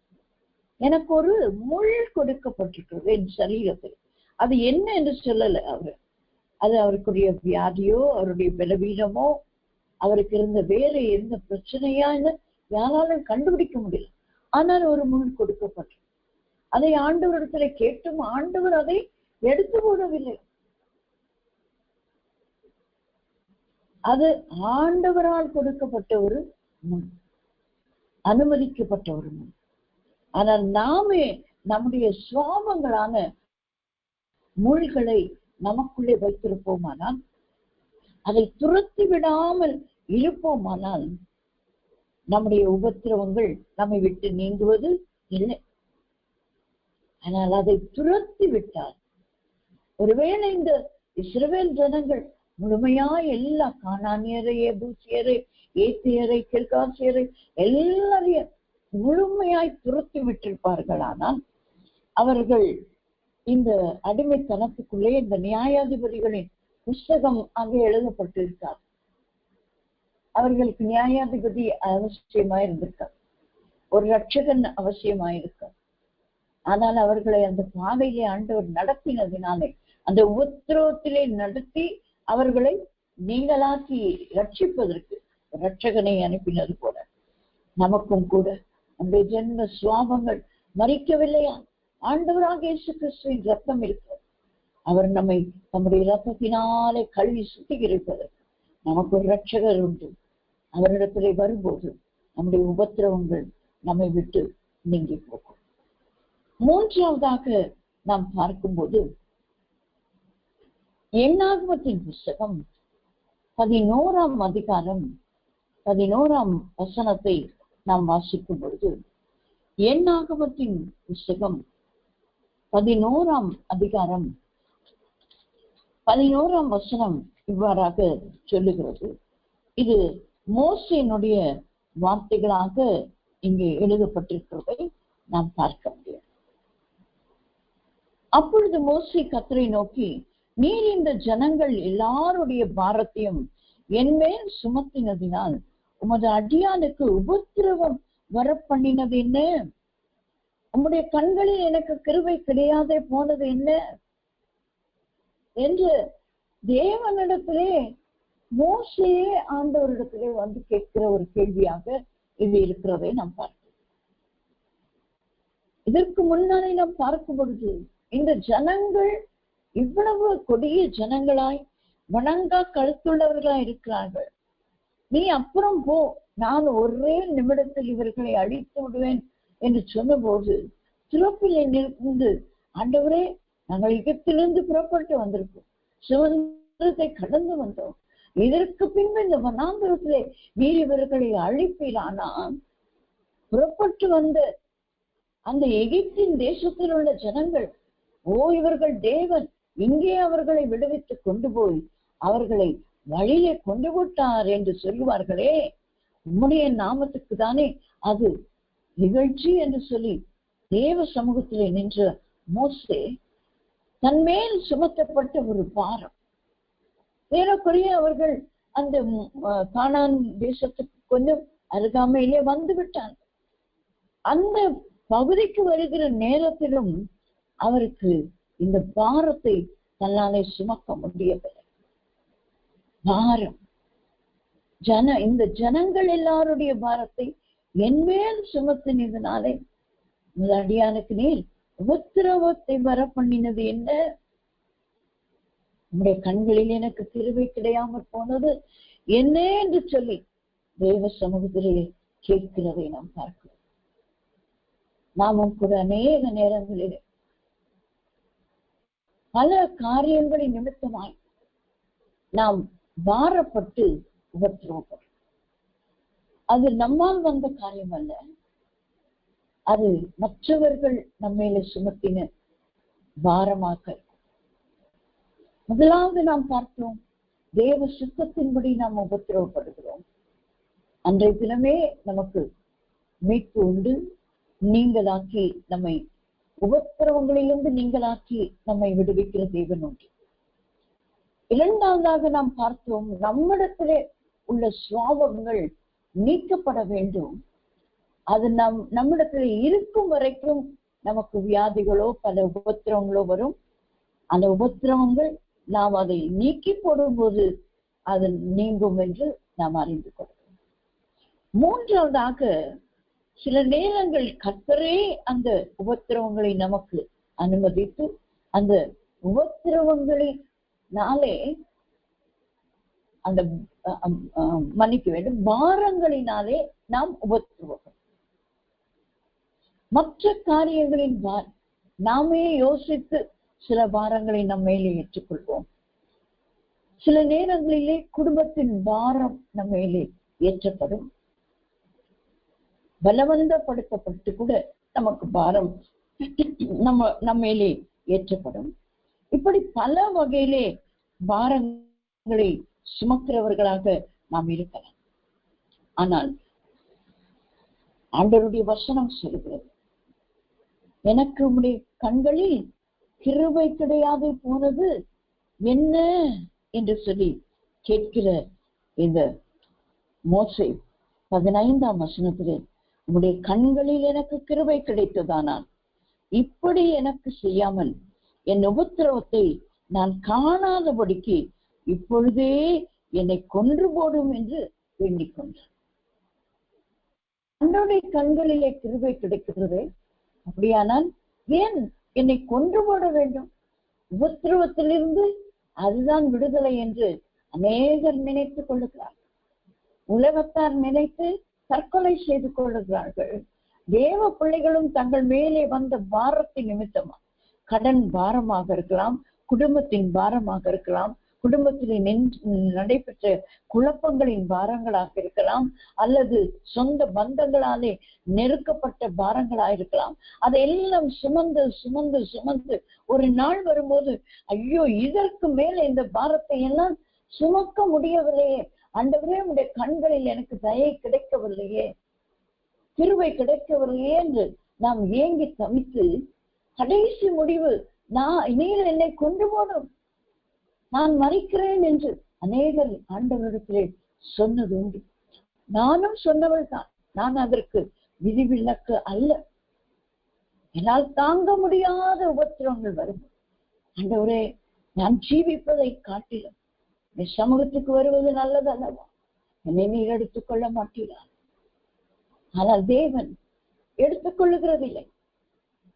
எனக்கு ஒரு முள் கொடுக்கப்பட்டிருக்கிறது என் சரீரத்தில், அது என்ன என்று சொல்லல அவரு. அது அவருக்குரிய வியாதியோ அவருடைய பலவீனமோ அவருக்கு இருந்த வேற எந்த பிரச்சனையான்னு யாராலும் கண்டுபிடிக்க முடியல. ஆனால் ஒரு முள் கொடுக்கப்பட்டது. அதை ஆண்டவரிடத்துல கேட்டும் ஆண்டவர் அதை எடுத்து போடவில்லை. அது ஆண்டவரால் கொடுக்கப்பட்ட ஒரு முள், அனுமதிக்கப்பட்ட ஒரு முள். ஆனால் நாமே நம்முடைய சுவாபங்களான முள்களை நமக்குள்ளே வைத்திருப்போமானால், அதை துரத்தி விடாமல் இருப்போமானால், நம்முடைய உபத்திரவங்கள் நம்மை விட்டு நீங்குவது இல்லை. ஆனால் அதை துரத்தி விட்டால், ஒருவேளை இந்த இஸ்ரவேல் ஜனங்கள் முழுமையாய் எல்லா கானானியரை, எபூசியரை, ஏத்தியரை, கில்காசியரை எல்லாரையும் முழுமையாய் துரத்தி விட்டிருப்பார்கள். ஆனால் அவர்கள் இந்த அடிமைத்தனத்துக்குள்ளே இந்த நியாயாதிபதிகளின் புஸ்தகம் அங்கே எழுதப்பட்டிருக்கார். அவர்களுக்கு நியாயாதிபதி அவசியமாய் இருந்திருக்கார், ஒரு ரட்சகன் அவசியமாயிருக்கார். ஆனால் அவர்களை அந்த பாதையிலே ஆண்டவர் நடத்தினதினாலே, அந்த உபத்திரவத்திலே நடத்தி அவர்களை நீங்களாக்கி ரட்சிப்பதற்கு ரட்சகனை அனுப்பினது போல நமக்கும் கூட நம்முடைய ஜென்ம சுவாபங்கள் மறிக்கவில்லையா? ஆண்டவராக இயேசு கிறிஸ்துவின் ரத்தம் இருக்கிறது. அவர் நம்மை நம்முடைய ரத்தத்தினாலே கழுவி சுத்திகரிப்பதற்கு நமக்கு ஒரு ரட்சகர் உண்டு. அவரிடத்திலே வரும்போது நம்முடைய உபத்திரவங்கள் நம்மை விட்டு நீங்கி போகும். மூன்றாவதாக நாம் பார்க்கும்போது, எண்ணாகமத்தின் புஸ்தகம் 11ஆம் அதிகாரம் 11ஆம் வசனத்தை நாம் வாசிக்கும் பொழுது, எண்ணாகமத்தின் புஸ்தகம் 11ஆம் அதிகாரம் 11ஆம் வசனம் இவ்வாறாக சொல்லுகிறது. இது மோசேயினுடைய வார்த்தைகளாக இங்கே எழுதப்பட்டிருக்கிறதை நாம் பார்க்க முடியும். அப்பொழுது மோசே கர்த்தரை நோக்கி, நீர் இந்த ஜனங்கள் எல்லாருடைய பாரத்தையும் என்மேல் சுமத்தினதினால் உமது அடியானுக்கு உபத்திரவம் வர பண்ணினது என்ன? உம்முடைய கண்களில் எனக்கு கிருபை கிடையாதே போனது என்ன என்று தேவனிடத்திலே மோசேயே ஆண்டவரிடத்திலே வந்து கேட்கிற ஒரு கேள்வியாக இது இருக்கிறதை நாம் பார்க்கிறோம். இதற்கு முன்னாலே நாம் பார்க்கும் பொழுது, இந்த ஜனங்கள் இவ்வளவு கொடிய ஜனங்களாய் வணங்கா கழுத்துள்ளவர்களாய் இருக்கிறார்கள். நீ அப்புறம் போ, நான் ஒரே நிமிடத்தில் இவர்களை அழித்து விடுவேன் என்று சொன்ன போது, சிறப்பிலே நின்று, ஆண்டவரே, நாங்கள் எகிப்திலிருந்து புறப்பட்டு வந்திருக்கோம், சுதந்திரத்தை கடந்து வந்தோம், இதற்கு பின்பு இந்த வனாந்திரத்திலே நீர் இவர்களை அழிப்பீரானால், புறப்பட்டு வந்த அந்த எகிப்தின் தேசத்தில் உள்ள ஜனங்கள், ஓ இவர்கள் தேவன் இங்கே அவர்களை விடுவித்து கொண்டு போய் அவர்களை வழியே கொண்டு விட்டார் என்று சொல்லுவார்களே, உம்முடைய நாமத்துக்கு தானே அது நிகழ்ச்சி என்று சொல்லி தேவ சமூகத்திலே நின்ற மோசே தன்மேல் சுமத்தப்பட்ட ஒரு பாரம். ஏறக்குறைய அவர்கள் அந்த கானான் தேசத்துக்கு கொஞ்சம் அருகாமையிலே வந்து விட்டாங்க. அந்த பகுதிக்கு வருகிற நேரத்திலும் அவருக்கு இந்த பாரத்தை தன்னாலே சுமக்க முடியவில்லை. பாரம், இந்த ஜனங்கள் எல்லாருடைய பாரத்தை என்மேல் சுமத்தினதினாலே உமது அடியானுக்கு நீர் உபத்திரவத்தை வர பண்ணினது என்ன? உம்முடைய கண்களில் எனக்கு கிருபை கிடையாமல் போனது என்ன என்று சொல்லி தேவ சமூகத்திலே கேட்கிறதை நாம் பார்க்கிறோம். நாமும் கூட அநேக நேரங்களிலே பல காரியங்களின் நிமித்தமாய் நாம் பாரப்பட்டு உபத்திரவப்படும். அது நம்மால் வந்த காரியம் அல்ல, அது மற்றவர்கள் நம்மையில சுமத்தின பாரமாக. முதலாவது நாம் பார்த்தோம், தேவ சுத்தத்தின்படி நாம் உபத்திரவப்படுகிறோம். அன்றைய தினமே நமக்கு மீட்பு உண்டு, நீங்களாக்கி நம்மை உபத்திரவங்களிலிருந்து நீங்களாக்கி நம்மை விடுவிக்கிற தேவன் உண்டு. இரண்டாவதாக நாம் பார்த்தோம், நம்மிடத்திலே உள்ள சுவாபங்கள் நீக்கப்பட வேண்டும். அது நம்மிடத்துல இருக்கும் வரைக்கும் நமக்கு வியாதிகளோ பல உபத்திரவங்களோ வரும். அந்த உபத்திரவங்கள் நாம் அதை நீக்கி போடும்போது அது நீங்கும் என்று நாம் அறிந்து கொள்கிறோம். மூன்றாவதாக, சில நேரங்கள் கர்த்தரே அந்த உபத்திரவங்களை நமக்கு அனுமதித்து அந்த உபத்திரவங்களினாலே அந்த மன்னிக்க வேண்டும், பாரங்களினாலே நாம் உபத்திரவம் மற்ற காரியங்களின் நாமே யோசித்து சில பாரங்களை நம்ம மேலே ஏற்றுக்கொள்வோம். சில நேரங்களிலே குடும்பத்தின் பாரம் நம்ம மேலே ஏற்றப்படும். பலவந்தப்படுத்தப்பட்டு கூட நமக்கு பாரம் நம்ம மேலே ஏற்றப்படும். இப்படி பல வகையிலே பாரங்களை சுமக்கிறவர்களாக நாம் இருக்கலாம். ஆனால் ஆண்டவருடைய வசனம் சொல்கிறது, எனக்கு உம்முடைய கண்களில் கிருபை கிடையாது போனது என்ன என்று சொல்லி கேட்கிற இந்த மோசே 15ஆம் வசனத்திலே, உம்முடைய கண்களில் எனக்கு கிருபை கிடைத்ததானால் இப்படி எனக்கு செய்யாமல் என் உபத்திரவத்தை நான் காணாதபடிக்கு இப்பொழுதே என்னை கொன்று போடும் என்று வேண்டிக் கொண்டார். ஆண்டவருடைய கண்களிலே கிருபை கிடைக்கிறது. அப்படியானால் ஏன் என்னை கொன்று போட வேண்டும்? உபத்திரவத்திலிருந்து அதுதான் விடுதலை என்று அநேகர் நினைத்துக் கொள்ளுகிறார்கள். உலகத்தார் நினைத்து தற்கொலை செய்து கொள்ளுகிறார்கள். தேவ பிள்ளைகளும் தங்கள் மேலே வந்த பாரத்தின் நிமித்தமா, கடன் பாரமாக இருக்கலாம், குடும்பத்தின் பாரமாக இருக்கலாம், குடும்பத்திலே நடைபெற்ற குழப்பங்களின் பாரங்களாக இருக்கலாம், அல்லது சொந்த பந்தங்களாலே நெருக்கப்பட்ட பாரங்களாயிருக்கலாம். அதையெல்லாம் சுமந்து சுமந்து சுமந்து ஒரு நாள் வரும்போது, ஐயோ இதற்கு மேல இந்த பாரத்தை எல்லாம் சுமக்க முடியவில்லையே, ஆண்டவரே உடைய கண்களில் எனக்கு தயை கிடைக்கவில்லையே, கிருபை கிடைக்கவில்லையே என்று நாம் ஏங்கி தவித்து கடைசி முடிவு, நீர் என்னை கொண்டு போடும், நான் மறிக்கிறேன் என்று அநேகர் ஆண்டவரிடத்திலே சொன்னது உண்டு. நானும் சொன்னவள் தான். நான் அதற்கு விதிவிலக்கு அல்ல. என்னால் தாங்க முடியாத உபத்திரவங்கள் வரும். ஆண்டவரே, நான் ஜீவிப்பதை காட்டிலும் என் சமூகத்துக்கு வருவது நல்லது அல்லவா? என்னை நீர் எடுத்துக்கொள்ள மாட்டீரா? ஆனால் தேவன் எடுத்துக்கொள்ளுகிறதில்லை.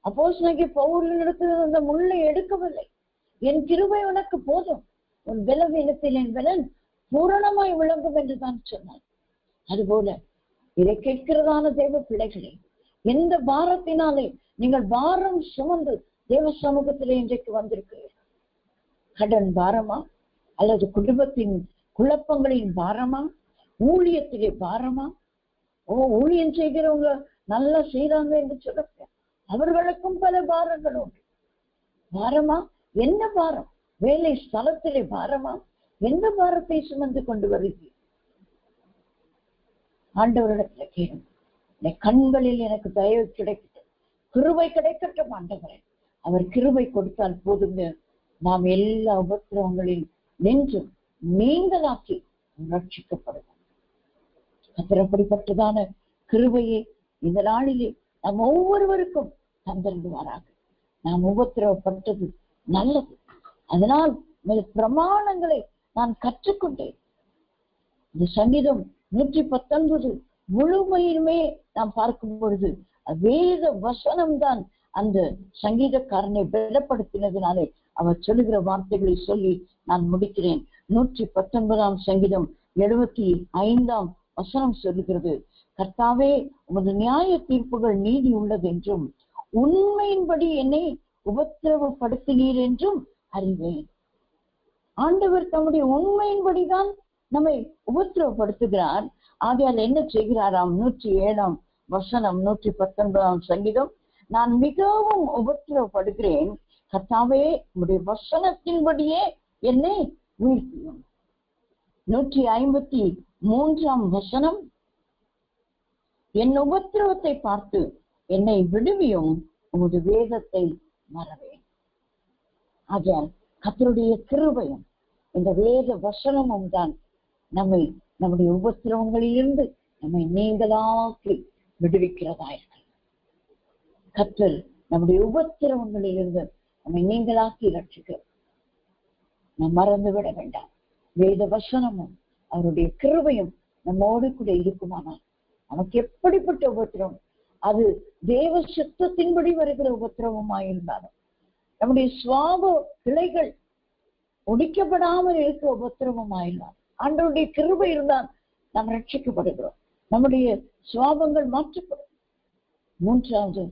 அப்போஸ்தலனாகிய பவுலினிடத்தில் அந்த முள்ளை எடுக்கவில்லை. என் கிருபை உனக்கு போதும், உன் பலவீனத்தில் என் பலன் பூரணமாய் விளங்கும் என்று தான் சொன்னார். அதுபோல இதை கேட்கிறதான தேவ பிள்ளைகளே, எந்த பாரத்தினாலே நீங்கள் பாரம் சுமந்து தேவ சமூகத்திலே இன்றைக்கு வந்திருக்கிறீர்கள்? கடன் பாரமா, அல்லது குடும்பத்தின் குழப்பங்களின் பாரமா, ஊழியத்திலே பாரமா? ஊழியம் செய்கிறவங்க நல்லா செய்யறாங்க என்று சொல்லுங்க, அவர்களுக்கும் பல பாரங்கள் உண்டு. பாரமா? என்ன பாரம்? வேலை ஸ்தலத்திலே பாரமா? எந்த பாரத்தை சுமந்து கொண்டு வருகிறீர்கள்? ஆண்டவரிடத்துல கேளுங்க, கண்களில் எனக்கு தயவு கிடைக்கட்டும், கிருபை கிடைக்கட்டும் ஆண்டவரே. அவர் கிருபை கொடுத்தால் போதுங்க, நாம் எல்லா உபத்திரவங்களில் நின்று நீங்களாக்கி ரட்சிக்கப்படுவோம். அப்படிப்பட்டதான கிருபையை இந்த நாளிலே நாம் ஒவ்வொருவருக்கும் தந்திருவாராக. நாம் உபத்திரவப்பட்டது நல்லது. அதனால் பிரமாணங்களை நான் கற்றுக்கொண்டேன். இந்த சங்கீதம் 119 முழுமையுமே நாம் பார்க்கும் பொழுது வேத வசனம் தான் அந்த சங்கீதக்காரனை பலப்படுத்தினதினாலே அவர் சொல்லுகிற வார்த்தைகளை சொல்லி நான் முடிக்கிறேன். 119ஆம் சங்கீதம் 75ஆம் வசனம் சொல்லுகிறது, கர்த்தாவே, உமது நியாய தீர்ப்புகள் நீதி உள்ளது என்றும் உண்மையின்படி என்னை உபத்திரவப்படுத்தினீர் என்றும் அறிவேன். ஆண்டவர் தம்முடைய உண்மையின்படிதான் நம்மை உபத்திரவப்படுத்துகிறார். ஆகையால் என்ன செய்கிறாராம்? 107ஆம் வசனம் 119ஆம் சங்கீதம், நான் மிகவும் உபத்திரவப்படுகிறேன், கர்த்தாவே உம்முடைய வசனத்தின்படியே என்னை வீழ்த்தியும். 153ஆம் வசனம், என் உபத்திரவத்தை பார்த்து என்னை விடுவியும், உமது வேதத்தை மறவேன். ஆகையால் கர்த்தருடைய கிருபையும் இந்த வேத வசனமும் தான் நம்மை நம்முடைய உபத்திரவங்களிலிருந்து நம்மை நீங்களாக்கி விடுவிக்கிறதா இருக்கு. கர்த்தர் நம்முடைய உபத்திரவங்களிலிருந்து நம்மை நீங்களாக்கி ரட்சிக்க நாம் மறந்து விட வேண்டாம். வேத வசனமும் அவருடைய கிருபையும் நம்மோடு கூட இருக்குமானால் நமக்கு எப்படிப்பட்ட உபத்திரவம், அது தேவ சித்தத்தின்படி வருகிற உபத்திரவமாயிருந்தாலும், நம்முடைய சுவாப கிளைகள் ஒடிக்கப்படாமல் இருக்கிற உபத்திரவமாயிருந்தாலும், ஆண்டவருடைய கிருபை இருந்தால் நாம் ரட்சிக்கப்படுகிறோம், நம்முடைய சுவாபங்கள் மாற்றப்படும். மூன்றாவது,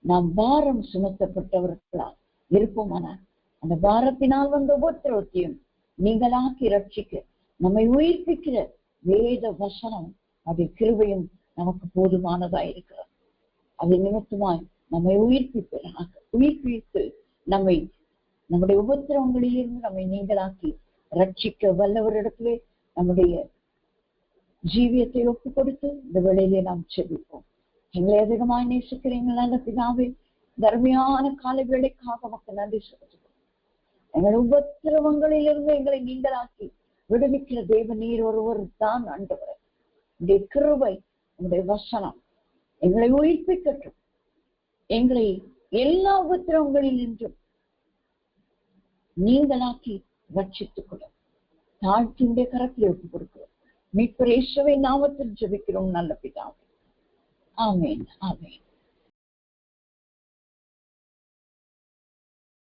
நாம் பாரம் சுமத்தப்பட்டவர்களால் இருப்போமானால் அந்த பாரத்தினால் வந்த உபத்திரவத்தையும் நீங்களாக்கி ரட்சிக்க நம்மை உயிர்ப்பிக்கிற வேத வசனம், அது கிருபையும் நமக்கு போதுமானதா இருக்கிறது. அது நிமித்தமாய் நம்மை உயிர்ப்பித்து நம்முடைய உபத்திரவங்களிலிருந்து நம்மை நீங்களாக்கி ரட்சிக்க வல்லவரிடத்திலே நம்முடைய ஜீவியத்தை ஒப்பு கொடுத்து இந்த வேளையிலே நாம் செபிப்போம். எங்களை அதிகமாய் நேசிக்கிறீங்க நல்ல பிதாவே, தர்மையான கால வேளைக்காக நமக்கு நன்றி சொல்லுகிறோம். எங்கள் உபத்திரவங்களிலிருந்து எங்களை நீங்களாக்கி விடுவிக்கிற தேவ நீர் ஒருவர் தான் ஆண்டவர். உடைய கிருபை, உடைய வசனம் எங்களை உயிர்ப்பிக்கட்டும். எங்களை எல்லா உபத்திரவங்களில் நின்றும் நீங்களாக்கி ரட்சித்துக் கொள்ள தாழ்த்தியுடைய கரத்தில் ஒப்பு கொடுக்கிறோம். மீட்பர் இயேசுவின் நாமத்தில் ஜெபிக்கிறோம் நல்ல பிதாவே. ஆமென், ஆமென்.